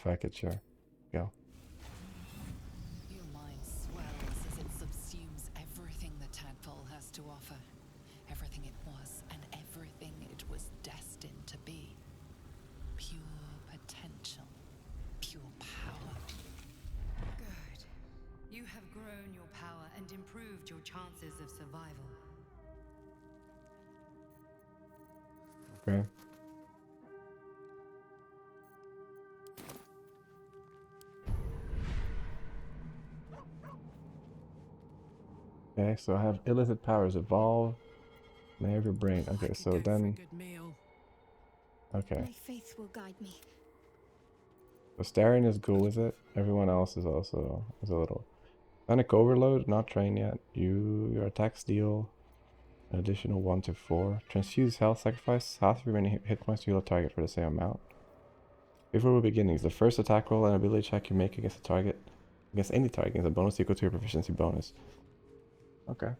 If I could, sure. Go. Your mind swells as it subsumes everything the tadpole has to offer. Everything it was and everything it was destined to be. Pure potential. Pure power. Good. You have grown your power and improved your chances of survival. Okay. Okay, so I have illicit powers evolve. May have your brain. I Okay, could so go for a then. good meal. Okay. My faith will guide me. So Starion is cool with it. Everyone else is also a little. Panic Overload, not trained yet. Your attacks deal an additional 1 to 4. Transfuse health sacrifice. Half of your remaining hit points to heal a target for the same amount. Favorable beginnings. The first attack roll and ability check you make against a target, against any target, is a bonus equal to your proficiency bonus. Okay.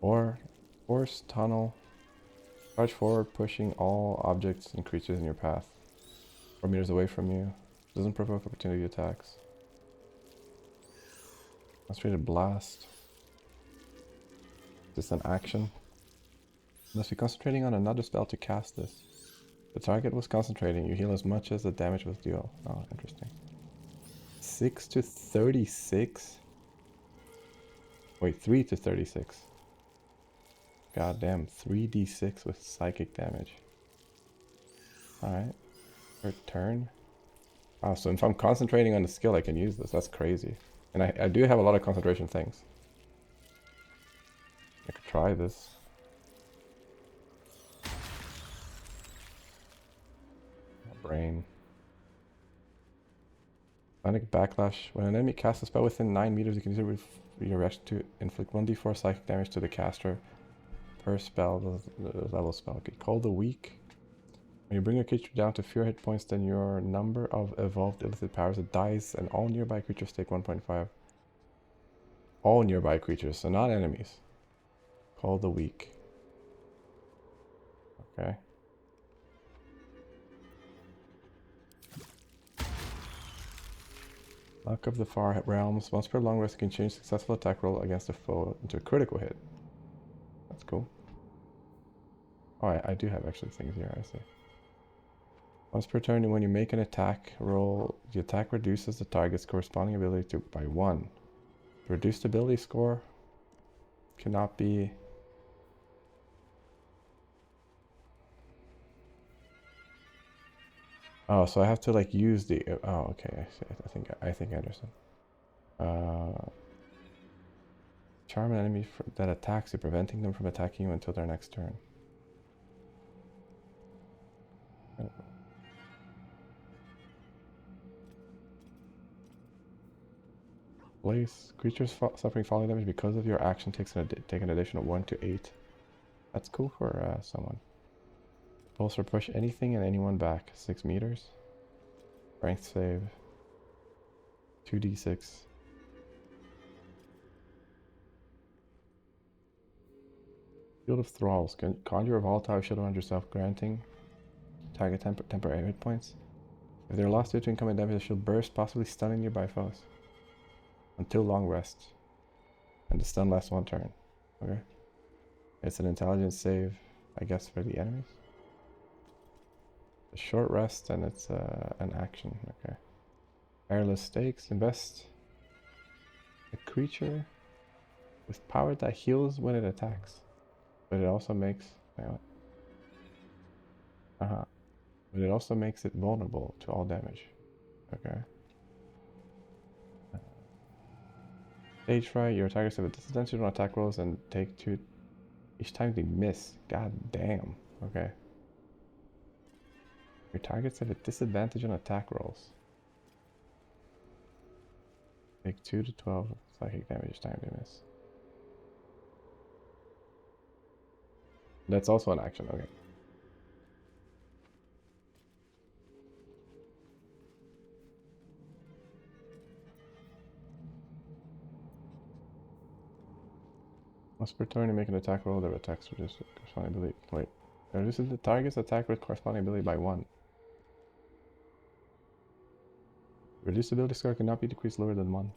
Or force tunnel. Charge forward, pushing all objects and creatures in your path 4 meters away from you. Doesn't provoke opportunity attacks. Concentrated blast. Is this an action? Must be concentrating on another spell to cast this. The target was concentrating. You heal as much as the damage was dealt. Oh, interesting. 6 to 36? Wait, 3 to 36. God damn, 3d6 with psychic damage. Alright. Per turn. Wow, so if I'm concentrating on the skill, I can use this. That's crazy. And I do have a lot of concentration things. I could try this. Brain. Sonic Backlash. When an enemy casts a spell within 9 meters, you can use it with your reaction to inflict 1d4 psychic damage to the caster per spell, the level spell. Okay, Call the Weak. When you bring a creature down to fewer hit points than your number of evolved illicit powers, it dies, and all nearby creatures take 1.5. All nearby creatures, so not enemies. Call the Weak. Okay. Luck of the Far Realms. Once per long rest, you can change successful attack roll against a foe into a critical hit. That's cool. Oh, I do have actually things here, I see. Once per turn, when you make an attack roll, the attack reduces the target's corresponding ability by 1. The reduced ability score cannot be... Oh, so I have to like use the... Oh, okay, I see. I think I understand. Charm an enemy that attacks you, preventing them from attacking you until their next turn. Place. Creatures suffering falling damage because of your action take an additional 1 to 8. That's cool for someone. Pulse or push anything and anyone back. 6 meters. Strength save. 2d6. Field of Thralls. Conjure a volatile shield around yourself, granting target temporary hit points. If they're lost due to incoming damage, the shield bursts, possibly stunning nearby foes. Until long rest. And the stun lasts 1 turn. Okay. It's an intelligence save, I guess, for the enemies. A short rest, and it's an action. Okay. Airless stakes. Invest a creature with power that heals when it attacks. But it also makes... Uh-huh. But it also makes it vulnerable to all damage. Okay. Stage fright. Your attackers have a disadvantage on attack rolls and take 2 each time they miss. God damn. Okay. Your targets have a disadvantage on attack rolls. Take 2 to 12 psychic damage each time they miss. That's also an action. Okay. Must per turn make an attack roll that attacks reduce the corresponding ability. Wait. Reduces the target's attack with corresponding ability by 1. Reduced ability score cannot be decreased lower than 1.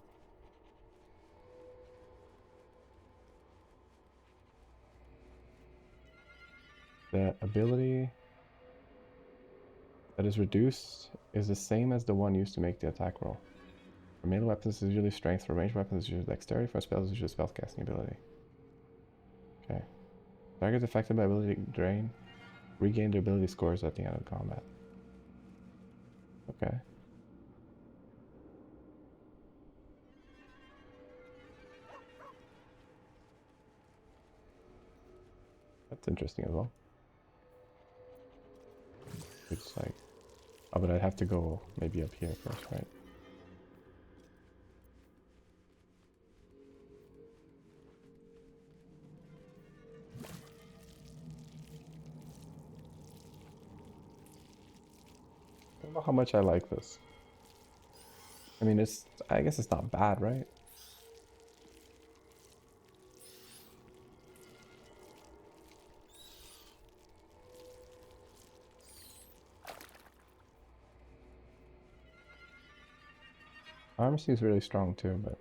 The ability that is reduced is the same as the one used to make the attack roll. For melee weapons, it's usually strength. For ranged weapons, it's usually dexterity. For spells, it's usually spellcasting ability. Okay. Targets affected by ability drain regain their ability scores at the end of combat. Okay. That's interesting as well. It's like, oh, but I'd have to go maybe up here first, right? I don't know how much I like this. I mean, I guess it's not bad, right? Arm seems really strong too, but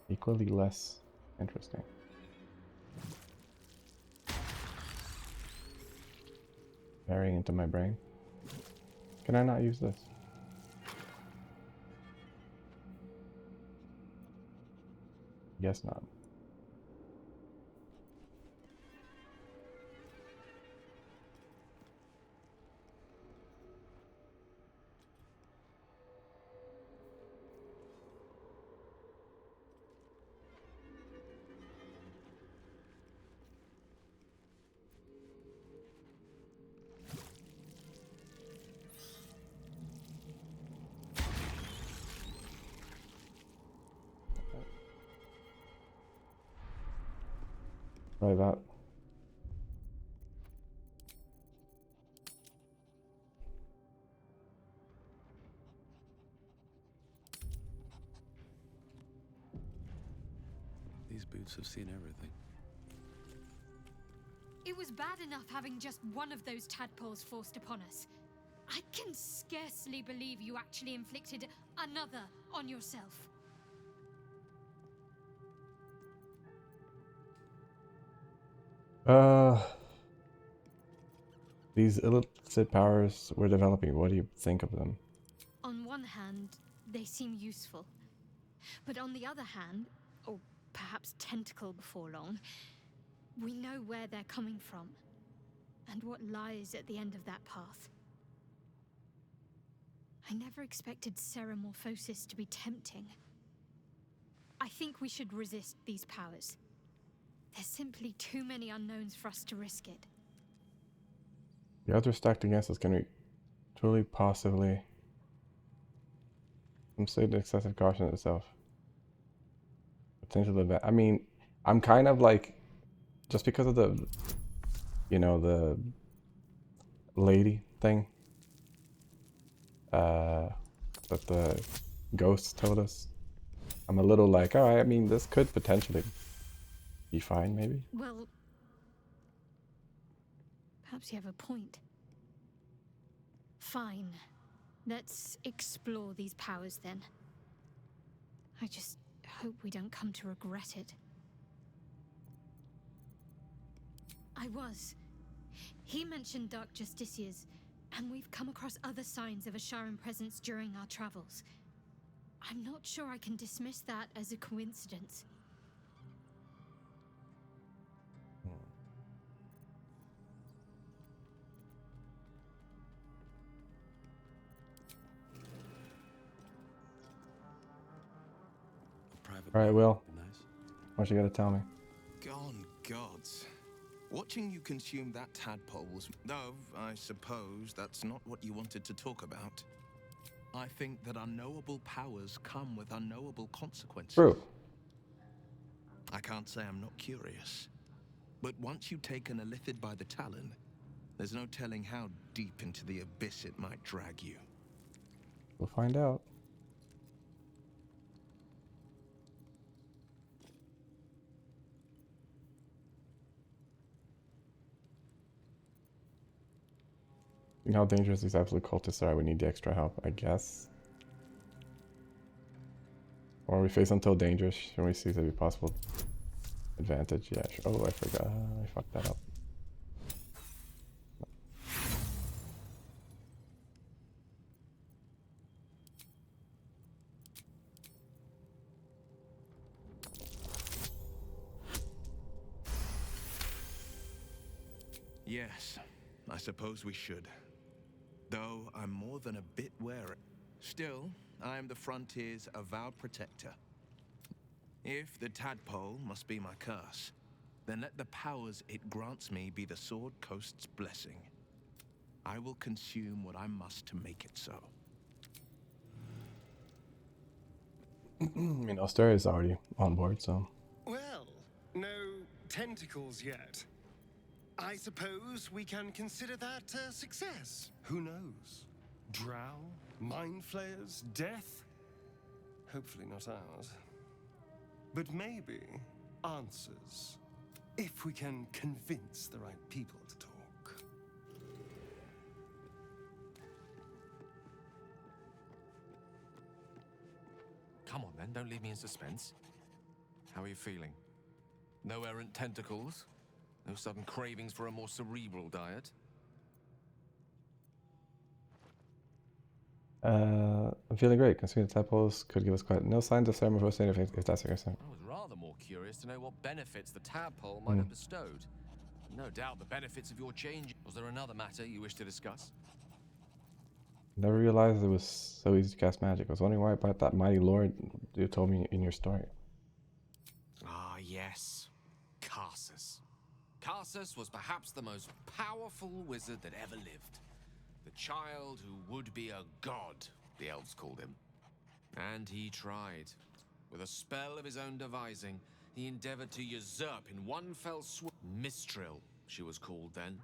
equally less interesting. Burying into my brain. Can I not use this? Guess not. Try that. These boots have seen everything. It was bad enough having just one of those tadpoles forced upon us. I can scarcely believe you actually inflicted another on yourself. These illicit powers we're developing, what do you think of them? On one hand, they seem useful. But on the other hand, or perhaps tentacle before long, we know where they're coming from and what lies at the end of that path. I never expected Ceramorphosis to be tempting. I think we should resist these powers. There's simply too many unknowns for us to risk it. The odds are stacked against us. Can we truly possibly... I'm saying excessive caution itself. Potential event. I mean, I'm kind of like... Just because of the... You know, the... lady thing. That the ghosts told us. I'm a little like, oh, I mean, this could potentially be fine, maybe. Well, perhaps you have a point. Fine. Let's explore these powers then. I just hope we don't come to regret it. He mentioned Dark Justiciars, and we've come across other signs of a Sharan presence during our travels. I'm not sure I can dismiss that as a coincidence. Alright, Will. Nice. What you gotta tell me? Gone gods. Watching you consume that tadpole was... No, I suppose that's not what you wanted to talk about. I think that unknowable powers come with unknowable consequences. True. I can't say I'm not curious. But once you take an illithid by the talon, there's no telling how deep into the abyss it might drag you. We'll find out. Seeing how dangerous these absolute cultists are, we need the extra help, I guess. Or we face until dangerous, and we seize every possible advantage. Yeah, sure. Oh, I forgot. I fucked that up. Yes, I suppose we should. Though I'm more than a bit wary. Still, I am the Frontier's avowed protector. If the tadpole must be my curse, then let the powers it grants me be the Sword Coast's blessing. I will consume what I must to make it so. I mean, Australia's already on board, so. Well, no tentacles yet. I suppose we can consider that a success. Who knows? Drow? Mind flayers? Death? Hopefully not ours. But maybe answers. If we can convince the right people to talk. Come on then, don't leave me in suspense. How are you feeling? No errant tentacles? No sudden cravings for a more cerebral diet? I'm feeling great. Considering the tadpoles could give us quite no signs of metamorphosing if that's what you're saying. I was rather more curious to know what benefits the tadpole might have bestowed. No doubt the benefits of your change. Was there another matter you wish to discuss? Never realized it was so easy to cast magic. I was wondering why about that mighty lord you told me in your story. Ah, yes. Karsus. Karsus was perhaps the most powerful wizard that ever lived. The child who would be a god, the elves called him. And he tried. With a spell of his own devising, he endeavored to usurp in one fell swoop. Mistral, she was called then.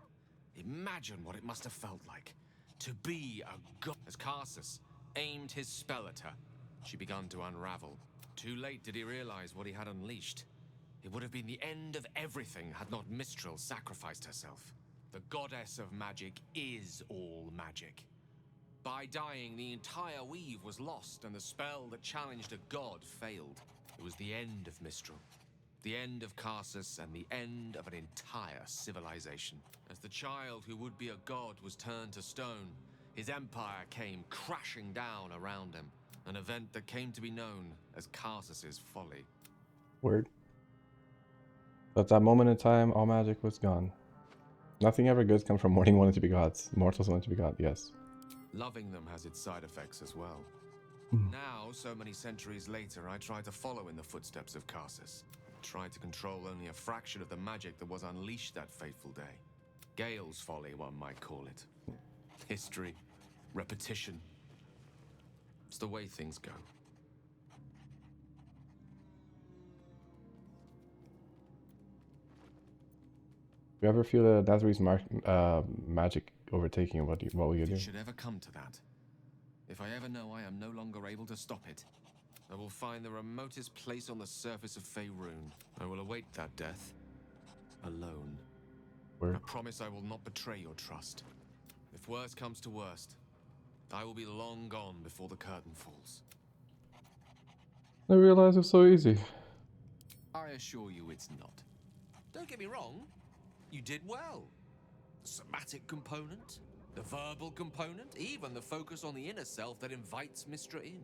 Imagine what it must have felt like to be a god. As Karsus aimed his spell at her, she began to unravel. Too late did he realize what he had unleashed. It would have been the end of everything had not Mistral sacrificed herself. The goddess of magic is all magic. By dying, the entire weave was lost, and the spell that challenged a god failed. It was the end of Mistral, the end of Karsus, and the end of an entire civilization. As the child who would be a god was turned to stone, his empire came crashing down around him, an event that came to be known as Karsus's folly. Word. At that moment in time, all magic was gone. Nothing ever good comes from morning wanting to be gods. Mortals wanting to be god, yes. Loving them has its side effects as well. Now, so many centuries later, I try to follow in the footsteps of Karsus. Try to control only a fraction of the magic that was unleashed that fateful day. Gale's folly, one might call it. History, repetition. It's the way things go. You ever feel the Nazari's magic overtaking you? What will you If do? it should ever come to that, if I ever know I am no longer able to stop it, I will find the remotest place on the surface of Faerun. I will await that death, alone. Word. I promise I will not betray your trust. If worst comes to worst, I will be long gone before the curtain falls. I realized it's so easy. I assure you it's not. Don't get me wrong, you did well. The somatic component, the verbal component, even the focus on the inner self that invites Mistra in.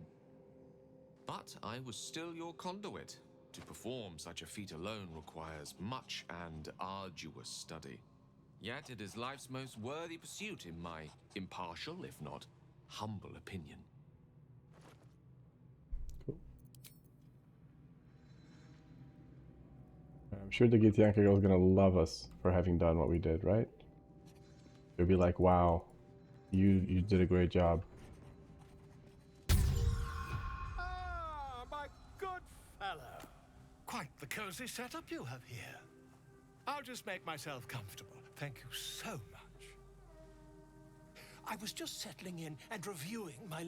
But I was still your conduit. To perform such a feat alone requires much and arduous study. Yet it is life's most worthy pursuit in my impartial, if not humble opinion. Cool. I'm sure the Githyanka girl is gonna love us for having done what we did, right? They'll be like, wow, you did a great job. Ah, my good fellow. Quite the cozy setup you have here. I'll just make myself comfortable. Thank you so much. I was just settling in and reviewing my